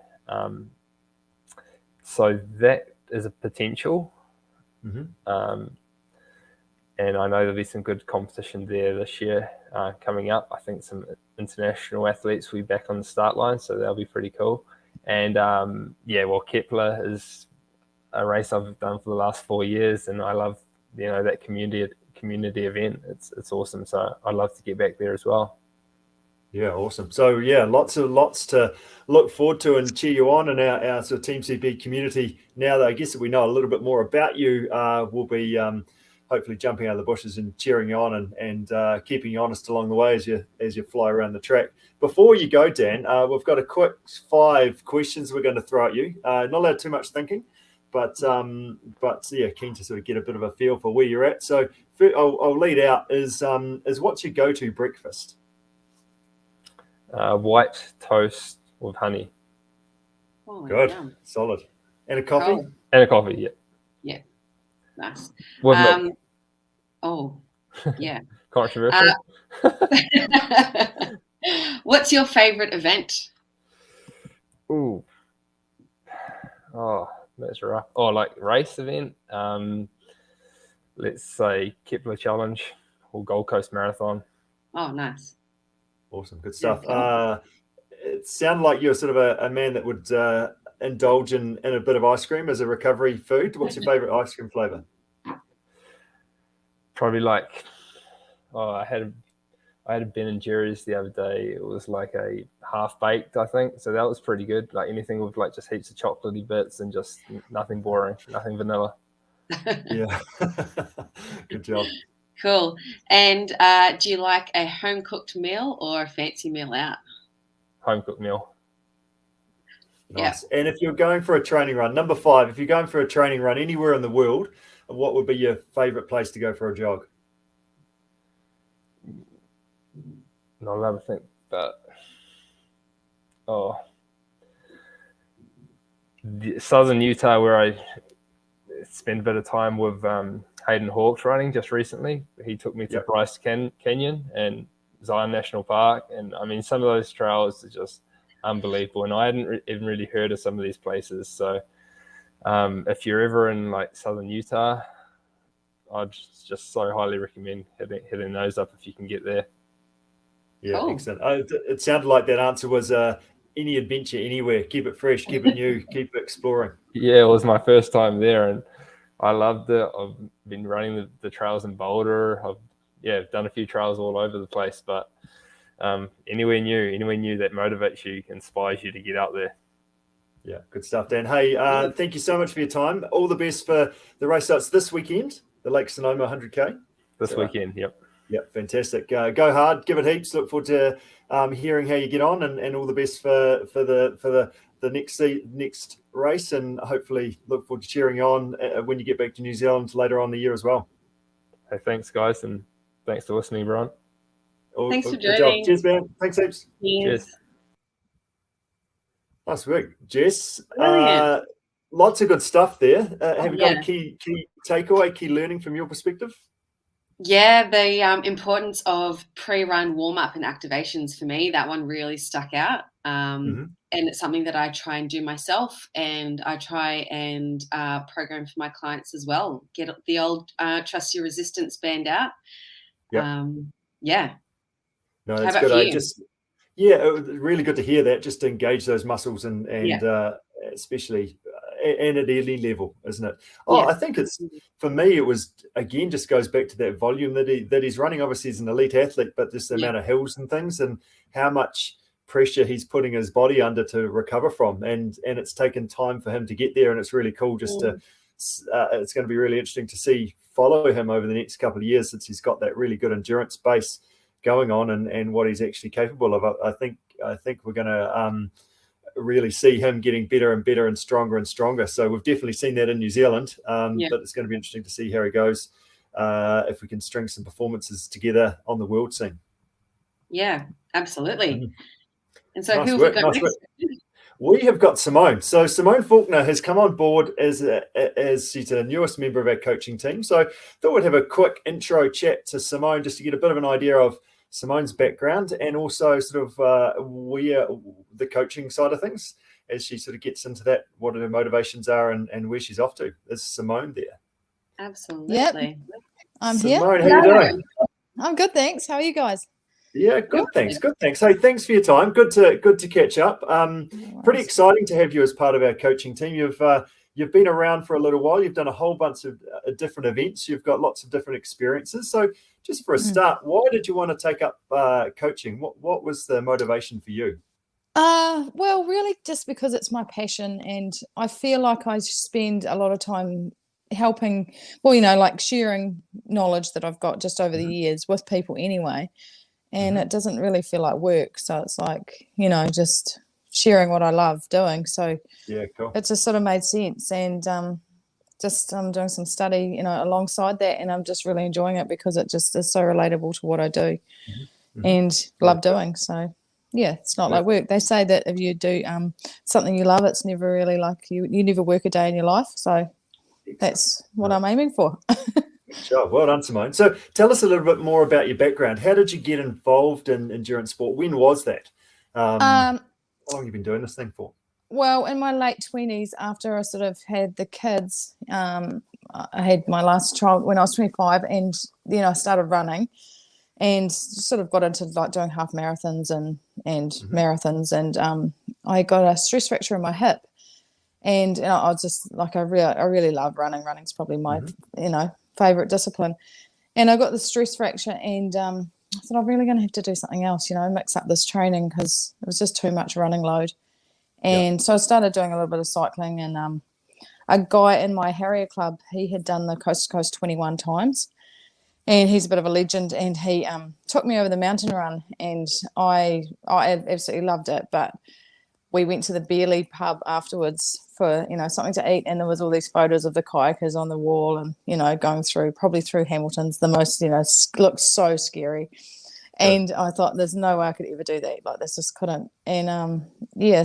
Speaker 3: So that is a potential. And I know there'll be some good competition there this year coming up. I think some international athletes will be back on the start line, so that'll be pretty cool. And Kepler is a race I've done for the last 4 years, and I love that community event. It's awesome. So I'd love to get back there as well.
Speaker 1: Yeah, awesome. So yeah, lots to look forward to and cheer you on. And our sort of Team CB community, now that I guess that we know a little bit more about you, will be hopefully jumping out of the bushes and cheering you on and keeping you honest along the way as you fly around the track. Before you go, Dan, we've got a quick 5 questions we're going to throw at you. Not allowed too much thinking, but yeah, keen to sort of get a bit of a feel for where you're at. So I'll lead out is what's your go-to breakfast?
Speaker 3: White toast with honey.
Speaker 2: Oh,
Speaker 1: good,
Speaker 2: yum.
Speaker 1: Solid. And a coffee?
Speaker 2: Cool.
Speaker 3: And a coffee, yeah.
Speaker 2: Yeah, nice.
Speaker 3: With milk.
Speaker 2: Oh, yeah.
Speaker 3: Controversial.
Speaker 2: What's your favorite event?
Speaker 3: Ooh. Oh, that's rough. Oh, like race event. Let's say Kepler Challenge or Gold Coast Marathon.
Speaker 2: Oh, nice.
Speaker 1: Awesome, good stuff.
Speaker 2: Yeah, cool.
Speaker 1: It sounded like you're sort of a man that would indulge in a bit of ice cream as a recovery food. What's your favorite ice cream flavor?
Speaker 3: Probably like, I had a Ben & Jerry's the other day. It was like a half baked, I think. So that was pretty good. Like anything with like just heaps of chocolatey bits and just nothing boring, nothing vanilla.
Speaker 1: Yeah, good job.
Speaker 2: Cool. And do you like a home cooked meal or a fancy meal out?
Speaker 3: Home cooked meal.
Speaker 1: Nice. Yeah. And if you're going for a training run, number 5, if you're going for a training run anywhere in the world, what would be your favorite place to go for a jog?
Speaker 3: Not allowed to think, but Southern Utah, where I spent a bit of time with Hayden Hawks running just recently. He took me to Bryce Canyon and Zion National Park, and I mean some of those trails are just unbelievable. And I hadn't even really heard of some of these places. So if you're ever in like Southern Utah, I'd just so highly recommend hitting those up if you can get there.
Speaker 1: Yeah, cool. Excellent. It sounded like that answer was any adventure anywhere. Keep it fresh, keep it new, keep exploring.
Speaker 3: Yeah, it was my first time there, and I loved it. I've been running the trails in Boulder. I've done a few trails all over the place, but anywhere new that motivates you, inspires you to get out there.
Speaker 1: Yeah, good stuff, Dan. Hey, thank you so much for your time. All the best for the race starts this weekend, the Lake Sonoma 100K.
Speaker 3: This weekend, yep.
Speaker 1: Yep, fantastic. Go hard, give it heaps. Look forward to hearing how you get on, and all the best for the next race, and hopefully look forward to cheering you on when you get back to New Zealand later on in the year as well.
Speaker 3: Hey, thanks, guys, and thanks for listening, Brian.
Speaker 2: Thanks for joining.
Speaker 1: Cheers, man. Thanks heaps.
Speaker 2: Cheers.
Speaker 1: Nice work, Jess. Lots of good stuff there. Have you got a key takeaway, key learning from your perspective?
Speaker 2: Yeah, the importance of pre-run warm-up and activations for me, that one really stuck out. And it's something that I try and do myself, and I try and program for my clients as well. Get the old trust your resistance band out.
Speaker 1: Yeah. No, that's
Speaker 2: How about
Speaker 1: good.
Speaker 2: you?
Speaker 1: It was really good to hear that, just to engage those muscles and especially and at early level, isn't it? I think it's, for me, it was, again, just goes back to that volume that he's running. Obviously, he's an elite athlete, but just the amount of hills and things, and how much pressure he's putting his body under to recover from, and it's taken time for him to get there, and it's really cool it's going to be really interesting to follow him over the next couple of years, since he's got that really good endurance base going on, and what he's actually capable of. I think we're going to really see him getting better and better and stronger. So we've definitely seen that in New Zealand, but it's going to be interesting to see how he goes, if we can string some performances together on the world scene.
Speaker 2: Yeah, absolutely.
Speaker 1: Mm-hmm.
Speaker 2: And so
Speaker 1: nice
Speaker 2: who
Speaker 1: work,
Speaker 2: have we got
Speaker 1: nice
Speaker 2: next?
Speaker 1: We have got Simone. So Simone Faulkner has come on board as she's the newest member of our coaching team. So I thought we'd have a quick intro chat to Simone, just to get a bit of an idea of Simone's background, and also sort of where the coaching side of things, as she sort of gets into that, what her motivations are, and where she's off to. Is Simone there?
Speaker 2: Absolutely.
Speaker 4: Yep. I'm
Speaker 1: Simone,
Speaker 4: here.
Speaker 1: how you doing?
Speaker 4: I'm good, thanks. How are you guys?
Speaker 1: Yeah, good. Thanks. Hey, thanks for your time. Good to catch up. Pretty exciting to have you as part of our coaching team. You've been around for a little while. You've done a whole bunch of different events. You've got lots of different experiences. So, just for a start, why did you want to take up coaching? What was the motivation for you?
Speaker 4: Well, really, just because it's my passion, and I feel like I spend a lot of time helping. Well, like sharing knowledge that I've got just over the years with people, anyway. And it doesn't really feel like work. So it's like, just sharing what I love doing. So
Speaker 1: yeah, cool.
Speaker 4: It just sort of made sense. And I'm doing some study, alongside that. And I'm just really enjoying it because it just is so relatable to what I do and love doing. So, yeah, it's not like work. They say that if you do something you love, it's never really like you never work a day in your life. So that's what I'm aiming for.
Speaker 1: Good job. Well done, Simone. So tell us a little bit more about your background. How did you get involved in endurance sport? When was that? How long have you been doing this thing for?
Speaker 4: Well, in my late 20s, after I sort of had the kids, I had my last child when I was 25, and then I started running and sort of got into like doing half marathons and marathons, and I got a stress fracture in my hip. And I was just like, I really love running. Running's probably my, favorite discipline. And I got the stress fracture, and I thought I'm really going to have to do something else, mix up this training, because it was just too much running load. And so I started doing a little bit of cycling, and a guy in my Harrier club, he had done the Coast to Coast 21 times, and he's a bit of a legend, and he took me over the mountain run, and I absolutely loved it. But we went to the Beerley pub afterwards for, something to eat, and there was all these photos of the kayakers on the wall, and, going probably through Hamilton's, the most, looked so scary. And I thought, there's no way I could ever do that. Like, this just couldn't. And,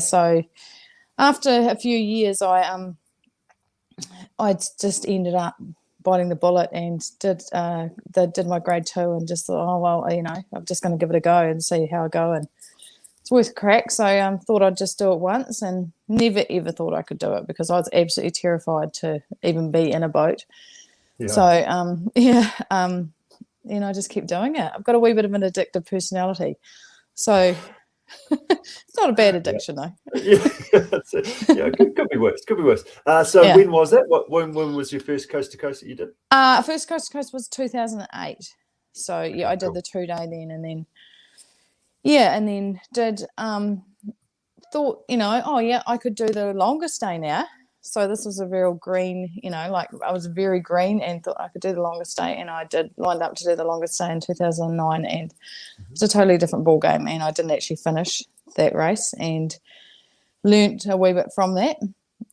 Speaker 4: so after a few years, I just ended up biting the bullet and did my grade 2, and just thought, oh, well, I'm just going to give it a go and see how I go. And it's worth a crack. So thought I'd just do it once, and never ever thought I could do it, because I was absolutely terrified to even be in a boat. So I just kept doing it. I've got a wee bit of an addictive personality, so it's not a bad addiction though.
Speaker 1: Could be worse. When was that? When was your first coast to coast that you did?
Speaker 4: First coast to coast was 2008. So I did the 2-day then, and then. Yeah, and then thought, I could do the longest day now. So this was a real green, like I was very green, and thought I could do the longest day. And I lined up to do the longest day in 2009, and it's a totally different ball game. And I didn't actually finish that race, and learnt a wee bit from that,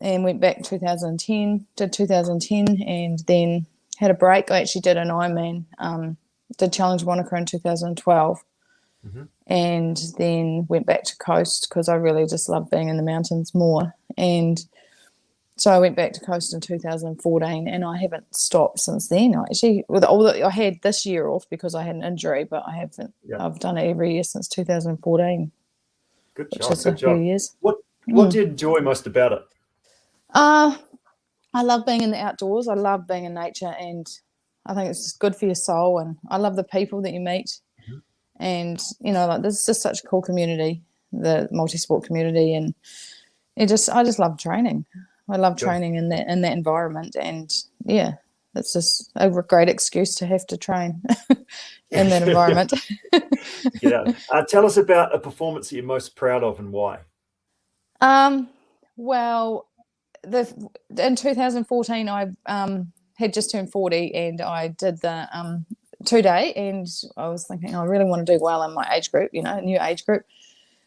Speaker 4: and went back 2010, did 2010, and then had a break. I actually did an Ironman, did Challenge Wanaka in 2012. And then went back to coast, because I really just love being in the mountains more. And so I went back to coast in 2014, and I haven't stopped since then. I had this year off because I had an injury, but I haven't. I've done it every year since 2014.
Speaker 1: Good
Speaker 4: which
Speaker 1: job.
Speaker 4: is a few years.
Speaker 1: What do you enjoy most about it?
Speaker 4: I love being in the outdoors. I love being in nature, and I think it's just good for your soul. And I love the people that you meet. And there's just such a cool community, the multi-sport community, and I just love training. I love training in that environment, and it's just a great excuse to have to train in that environment.
Speaker 1: Get out. Tell us about a performance that you're most proud of and why.
Speaker 4: Well, in 2014, I had just turned 40, and I did the 2-day, and I was thinking I really want to do well in my age group, a new age group.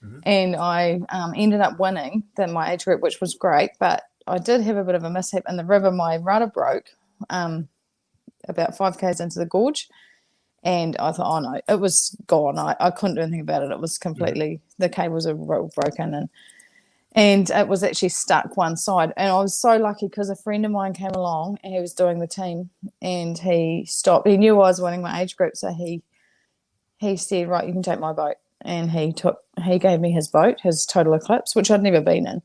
Speaker 1: Mm-hmm.
Speaker 4: And I ended up winning my age group, which was great, but I did have a bit of a mishap in the river. My rudder broke about 5 k's into the gorge, and I thought, oh no, it was gone. I couldn't do anything about it. It was completely, the cables are broken, and it was actually stuck one side. And I was so lucky because a friend of mine came along, and he was doing the team, and he stopped. He knew I was winning my age group, so he said, right, you can take my boat. And he gave me his boat, his Total Eclipse, which I'd never been in. And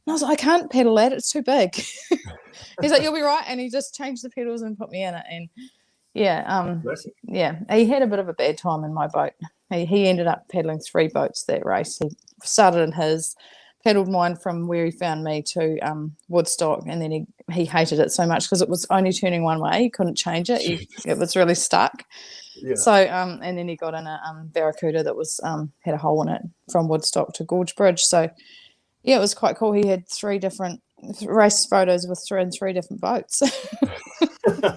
Speaker 4: I was like, I can't pedal that, it's too big. He's like, you'll be right. And he just changed the pedals and put me in it. And he had a bit of a bad time in my boat. He ended up pedaling 3 boats that race. He started in his, pedaled mine from where he found me to Woodstock, and then he hated it so much because it was only turning one way. He couldn't change it. It was really stuck.
Speaker 1: Yeah.
Speaker 4: So and then he got in a Barracuda that was had a hole in it from Woodstock to Gorge Bridge. So yeah, it was quite cool. He had 3 different race photos with 3 different boats.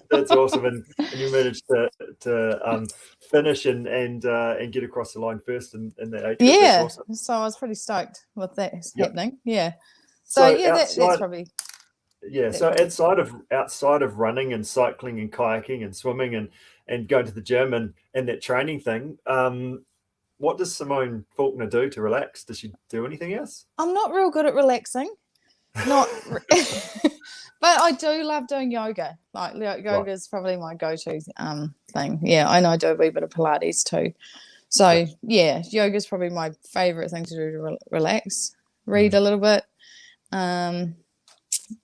Speaker 1: That's awesome, and you managed to finish and get across the line first in that age.
Speaker 4: Yeah,
Speaker 1: that's awesome.
Speaker 4: So I was pretty stoked with that happening. Yeah. So that's probably.
Speaker 1: Yeah. So outside of running and cycling and kayaking and swimming and going to the gym and that training thing, what does Simone Faulkner do to relax? Does she do anything else?
Speaker 4: I'm not real good at relaxing. But I do love doing yoga. Like yoga is probably my go-to thing. Yeah, and I do a wee bit of Pilates too. So yeah, yoga is probably my favorite thing to do to relax. Read a little bit.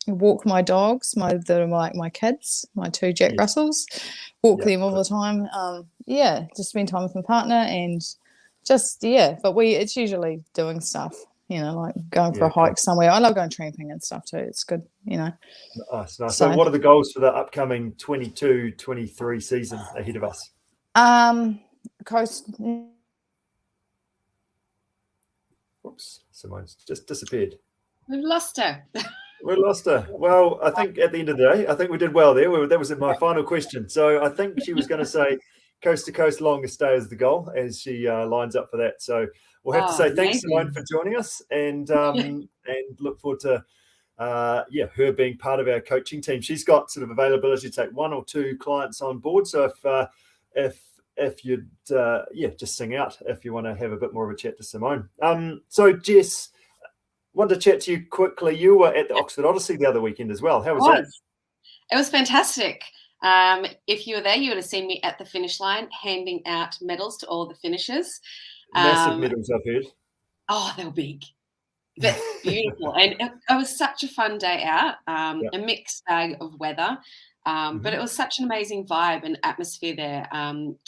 Speaker 4: Walk my dogs, my kids, my 2 Jack Russells. Walk them all the time. Just spend time with my partner and just but it's usually doing stuff. Like going for a hike somewhere. I love going tramping and stuff too. It's good,
Speaker 1: Nice. So what are the goals for the upcoming 22-23 season ahead of us?
Speaker 4: Coast.
Speaker 1: Whoops, Simone's just disappeared.
Speaker 2: We've lost her.
Speaker 1: We lost her. Well, I think at the end of the day, I think we did well there. That was my final question. So I think she was going to say coast to coast longest stay is the goal as she lines up for that. So we'll have to say thanks, Simone, for joining us, and look forward to her being part of our coaching team. She's got sort of availability to take 1 or 2 clients on board. So if you'd just sing out if you want to have a bit more of a chat to Simone. So Jess, wanted to chat to you quickly. You were at the Oxford Odyssey the other weekend as well. How was that?
Speaker 2: It was fantastic. If you were there, you would have seen me at the finish line handing out medals to all the finishers.
Speaker 1: Massive medals, I've heard.
Speaker 2: Oh, they were big, but beautiful. And it was such a fun day out, a mixed bag of weather. But it was such an amazing vibe and atmosphere there.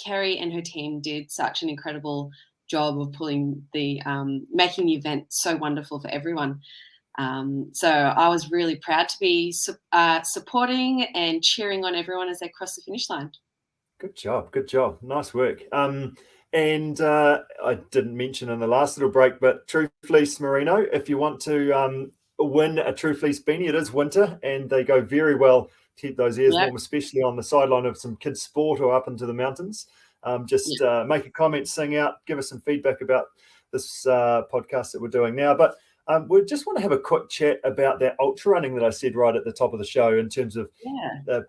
Speaker 2: Kerry and her team did such an incredible job of making the event so wonderful for everyone. So I was really proud to be supporting and cheering on everyone as they cross the finish line.
Speaker 1: Good job. Nice work. And I didn't mention in the last little break, but True Fleece Merino, if you want to win a True Fleece beanie, it is winter and they go very well to keep those ears warm, especially on the sideline of some kids' sport or up into the mountains. Make a comment, sing out, give us some feedback about this podcast that we're doing now. But we just want to have a quick chat about that ultra running that I said right at the top of the show in terms of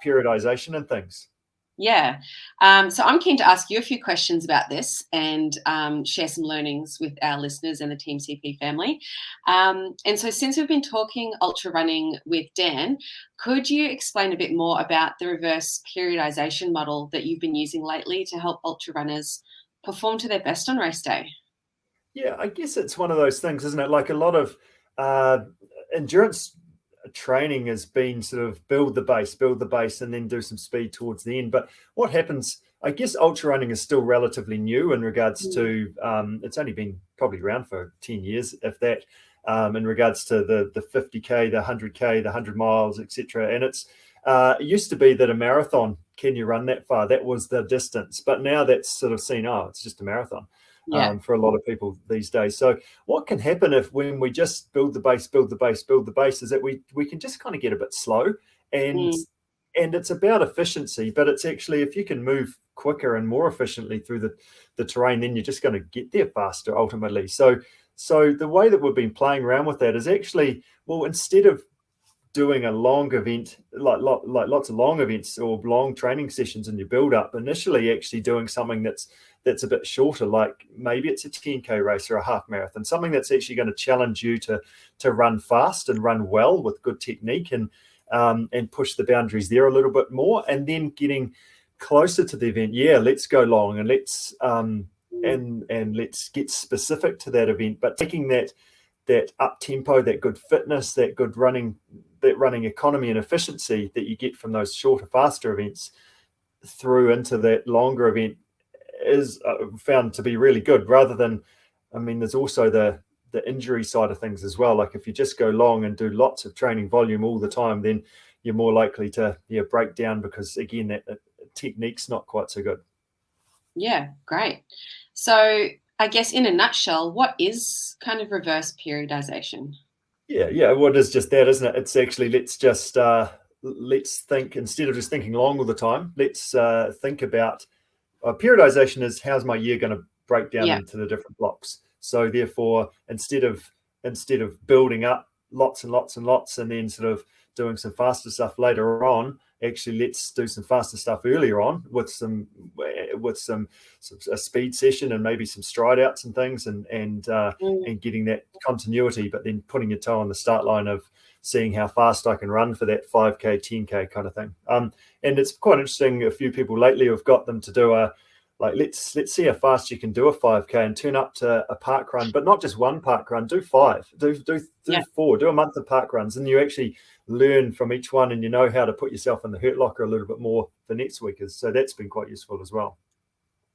Speaker 1: periodization and things.
Speaker 2: Yeah. So I'm keen to ask you a few questions about this and share some learnings with our listeners and the Team CP family. And so since we've been talking ultra running with Dan, could you explain a bit more about the reverse periodization model that you've been using lately to help ultra runners perform to their best on race day?
Speaker 1: Yeah, I guess it's one of those things, isn't it? Like a lot of endurance training has been sort of build the base and then do some speed towards the end. But what happens, I guess ultra running is still relatively new in regards to it's only been probably around for 10 years, if that, in regards to the 50K, the 100K, the 100 miles, etc. And it's It used to be that a marathon, can you run that far? That was the distance. But now that's sort of seen, oh, it's just a marathon for a lot of people these days. So what can happen when we just build the base, is that we can just kind of get a bit slow. And it's about efficiency, but it's actually, if you can move quicker and more efficiently through the terrain, then you're just going to get there faster ultimately. So the way that we've been playing around with that is actually, well, instead of doing a long event, like lots of long events or long training sessions in your build up, initially actually doing something that's a bit shorter, like maybe it's a 10K race or a half marathon, something that's actually going to challenge you to run fast and run well with good technique and push the boundaries there a little bit more, and then getting closer to the event. Yeah, let's go long and let's and let's get specific to that event, but taking that up tempo, that good fitness, that good running economy and efficiency that you get from those shorter, faster events through into that longer event is found to be really good. Rather than, I mean, there's also the injury side of things as well. Like if you just go long and do lots of training volume all the time, then you're more likely to break down because, again, that technique's not quite so good.
Speaker 2: Yeah, great. So I guess in a nutshell, what is kind of reverse periodization?
Speaker 1: Yeah. Well, it is just that, isn't it? It's actually, let's think, instead of just thinking long all the time, let's think about periodization is, how's my year going to break down into the different blocks? So therefore, instead of building up lots and lots and lots and then sort of doing some faster stuff later on, actually let's do some faster stuff earlier on with a speed session and maybe some stride outs and things and getting that continuity, but then putting your toe on the start line of seeing how fast I can run for that 5K, 10K kind of thing. And it's quite interesting. A few people lately have got them to do let's see how fast you can do a 5K and turn up to a park run, but not just one park run, do 5, do 4, do a month of park runs, and you actually learn from each one and you know how to put yourself in the hurt locker a little bit more for next week. So that's been quite useful as well.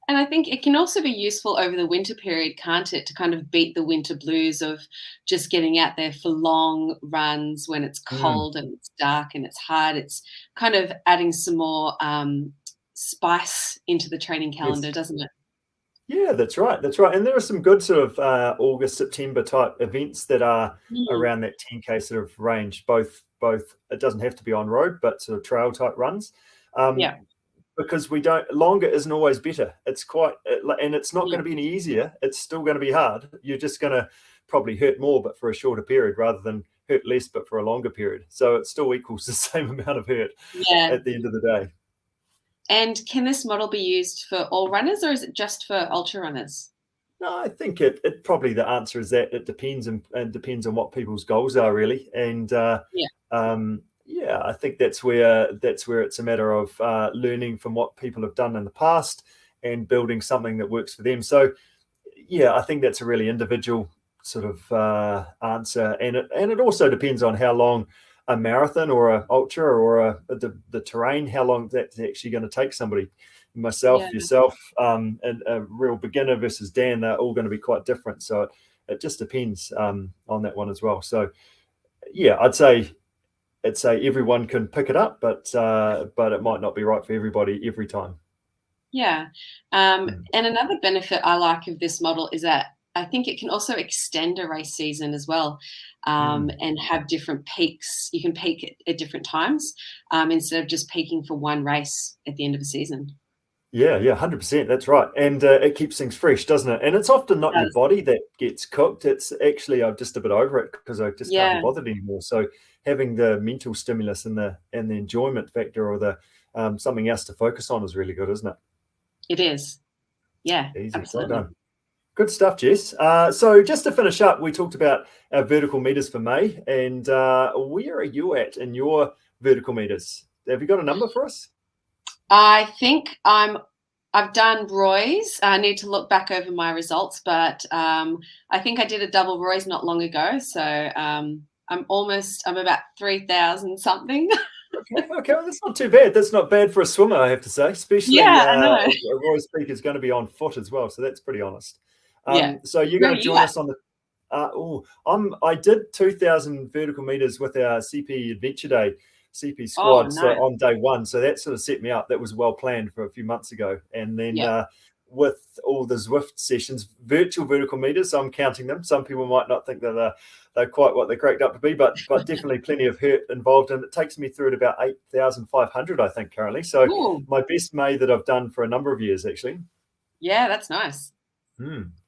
Speaker 2: And I think it can also be useful over the winter period, can't it, to kind of beat the winter blues of just getting out there for long runs when it's cold and it's dark and it's hard. It's kind of adding some more spice into the training calendar, doesn't it?
Speaker 1: Yeah, that's right. And there are some good sort of August, September type events that are around that 10K sort of range, both it doesn't have to be on road, but sort of trail type runs. Because longer isn't always better. It's quite, and it's not going to be any easier. It's still going to be hard. You're just going to probably hurt more, but for a shorter period, rather than hurt less, but for a longer period. So it still equals the same amount of hurt at the end of the day.
Speaker 2: And can this model be used for all runners, or is it just for ultra runners?
Speaker 1: No, I think it probably, the answer is that it depends and depends on what people's goals are really. And I think that's where it's a matter of learning from what people have done in the past and building something that works for them. So yeah, I think that's a really individual sort of answer, and it also depends on how long a marathon or a ultra or the terrain, how long that's actually going to take somebody. Myself, yourself, and a real beginner versus Dan, they're all going to be quite different. So it just depends on that one as well. So yeah, I'd say everyone can pick it up, but it might not be right for everybody every time.
Speaker 2: Yeah. And another benefit I like of this model is that I think it can also extend a race season as well, and have different peaks. You can peak at different times instead of just peaking for one race at the end of a season. Yeah,
Speaker 1: 100%. That's right. And it keeps things fresh, doesn't it? And it's often not your body that gets cooked. It's actually, I'm just a bit over it because I just can't be bothered anymore. So having the mental stimulus and the enjoyment factor or the something else to focus on is really good, isn't it?
Speaker 2: It is. Yeah,
Speaker 1: easy.
Speaker 2: Absolutely.
Speaker 1: Well done. Good stuff, Jess. So just to finish up, we talked about our vertical meters for May, and where are you at in your vertical meters? Have you got a number for us?
Speaker 2: I think I've done Roy's. I need to look back over my results, but I think I did a double Roy's not long ago. So I'm about 3,000 something.
Speaker 1: Okay, well, that's not too bad. That's not bad for a swimmer, I have to say. Especially
Speaker 2: I know.
Speaker 1: Roy's Peak is going to be on foot as well, so that's pretty honest.
Speaker 2: Yeah.
Speaker 1: So you're going to join us on the. I did 2,000 vertical meters with our CP Adventure Day CP squad
Speaker 2: Oh,
Speaker 1: so
Speaker 2: nice.
Speaker 1: on day one. So that sort of set me up. That was well planned for a few months ago. And then with all the Zwift sessions, virtual vertical meters, I'm counting them. Some people might not think that they're quite what they're cracked up to be, but definitely plenty of hurt involved. And it takes me through at about 8,500, I think, currently. So my best May that I've done for a number of years, actually.
Speaker 2: Yeah, that's nice.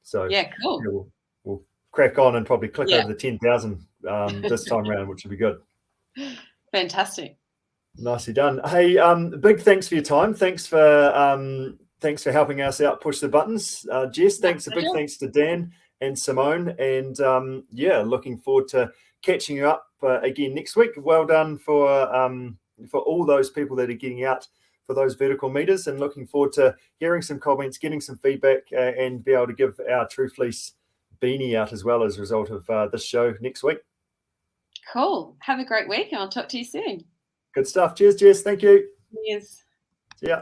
Speaker 1: So
Speaker 2: yeah, cool.
Speaker 1: We'll crack on and probably click over the 10,000 this time around, which will be good.
Speaker 2: Fantastic.
Speaker 1: Nicely done. Hey, big thanks for your time. Thanks for helping us out, push the buttons. Jess, thanks. A big thanks to Dan and Simone. And looking forward to catching you up again next week. Well done for all those people that are getting out for those vertical meters, and looking forward to hearing some comments, getting some feedback, and be able to give our True Fleece beanie out as well as a result of this show next week.
Speaker 2: Cool. Have a great week, and I'll talk to you soon.
Speaker 1: Good stuff. Cheers, Jess. Thank you.
Speaker 2: Cheers.
Speaker 1: See ya.